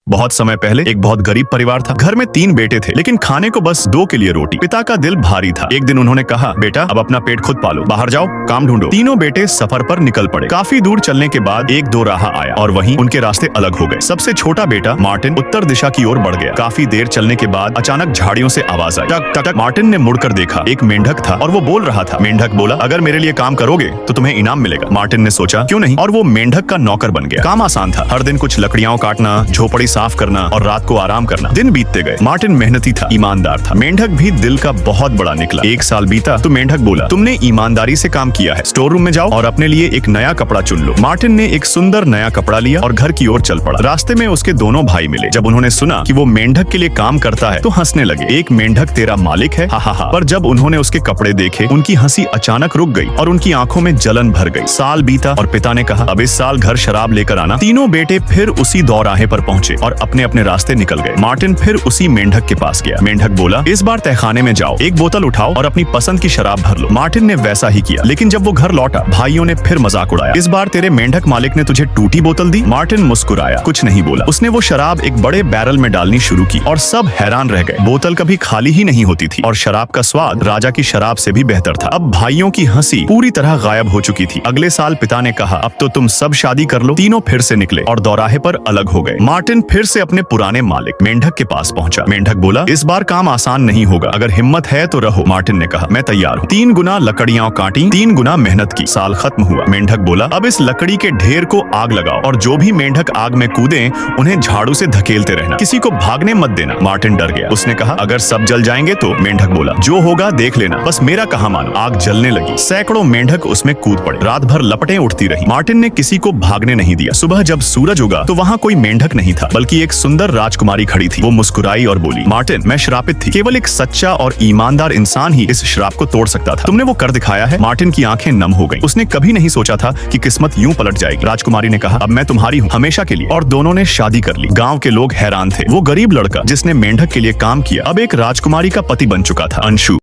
बहुत समय पहले एक बहुत गरीब परिवार था। घर में 3 बेटे थे, लेकिन खाने को बस 2 के लिए रोटी। पिता का दिल भारी था। एक दिन उन्होंने कहा, बेटा अब अपना पेट खुद पालो, बाहर जाओ, काम ढूंढो। तीनों बेटे सफर पर निकल पड़े। काफी दूर चलने के बाद एक दो राह आया और वहीं उनके रास्ते अलग हो गए। सबसे छोटा बेटा मार्टिन उत्तर दिशा की ओर बढ़ गया। काफी देर चलने के बाद अचानक झाड़ियों से आवाज आई, टक टक टक। मार्टिन ने मुड़कर देखा, एक मेंढक था और वो बोल रहा था। मेंढक बोला, अगर मेरे लिए काम करोगे तो तुम्हें इनाम मिलेगा। मार्टिन ने सोचा, क्यों नहीं, और वो मेंढक का नौकर बन गया। काम आसान था, हर दिन कुछ लकड़ियां काटना, झोपड़ी साफ करना और रात को आराम करना। दिन बीतते गए। मार्टिन मेहनती था, ईमानदार था। मेंढक भी दिल का बहुत बड़ा निकला। 1 साल बीता तो मेंढक बोला, तुमने ईमानदारी से काम किया है, स्टोर रूम में जाओ और अपने लिए एक नया कपड़ा चुन लो। मार्टिन ने एक सुंदर नया कपड़ा लिया और घर की ओर चल पड़ा। रास्ते में उसके दोनों भाई मिले। जब उन्होंने सुना कि वो मेंढक के लिए काम करता है तो हंसने लगे। एक मेंढक तेरा मालिक है, हा हा हा। पर जब उन्होंने उसके कपड़े देखे, उनकी हंसी अचानक रुक गई और उनकी आंखों में जलन भर गई। साल बीता और पिता ने कहा, अब इस साल घर शराब लेकर आना। तीनों बेटे फिर उसी दौराहे पर पहुंचे और अपने अपने रास्ते निकल गए। मार्टिन फिर उसी मेंढक के पास गया। मेंढक बोला, इस बार तहखाने में जाओ, एक बोतल उठाओ और अपनी पसंद की शराब भर लो। मार्टिन ने वैसा ही किया, लेकिन जब वो घर लौटा, भाइयों ने फिर मजाक उड़ाया, इस बार तेरे मेंढक मालिक ने तुझे टूटी बोतल दी। मार्टिन मुस्कुराया, कुछ नहीं बोला। उसने वो शराब एक बड़े बैरल में डालनी शुरू की और सब हैरान रह गए। बोतल कभी खाली ही नहीं होती थी और शराब का स्वाद राजा की शराब से भी बेहतर था। अब भाइयों की हंसी पूरी तरह गायब हो चुकी थी। अगले साल पिता ने कहा, अब तो तुम सब शादी कर लो। तीनों फिर से निकले और दौराहे पर अलग हो गए। मार्टिन फिर से अपने पुराने मालिक मेंढक के पास पहुंचा। मेंढक बोला, इस बार काम आसान नहीं होगा, अगर हिम्मत है तो रहो। मार्टिन ने कहा, मैं तैयार हूँ। 3 गुना लकड़ियां काटी, 3 गुना मेहनत की। साल खत्म हुआ। मेंढक बोला, अब इस लकड़ी के ढेर को आग लगाओ और जो भी मेंढक आग में कूदे उन्हें झाड़ू से धकेलते रहना, किसी को भागने मत देना। मार्टिन डर गया। उसने कहा, अगर सब जल जाएंगे तो? मेंढक बोला, जो होगा देख लेना, बस मेरा कहाँ मानो। आग जलने लगी। सैकड़ों मेंढक उसमें कूद पड़े। रात भर लपटें उठती रही। मार्टिन ने किसी को भागने नहीं दिया। सुबह जब सूरज उगा तो वहाँ कोई मेंढक नहीं था, बल्कि एक सुंदर राजकुमारी खड़ी थी। वो मुस्कुराई और बोली, मार्टिन, मैं श्रापित थी, केवल एक सच्चा और ईमानदार इंसान ही इस श्राप को तोड़ सकता था। तुमने वो कर दिखाया है। मार्टिन की आंखें नम हो गईं। उसने कभी नहीं सोचा था कि किस्मत यूं पलट जाएगी। राजकुमारी ने कहा, अब मैं तुम्हारी हूँ, हमेशा के लिए। और दोनों ने शादी कर ली। गाँव के लोग हैरान थे। वो गरीब लड़का जिसने मेंढक के लिए काम किया अब एक राजकुमारी का पति बन चुका था। अंशु।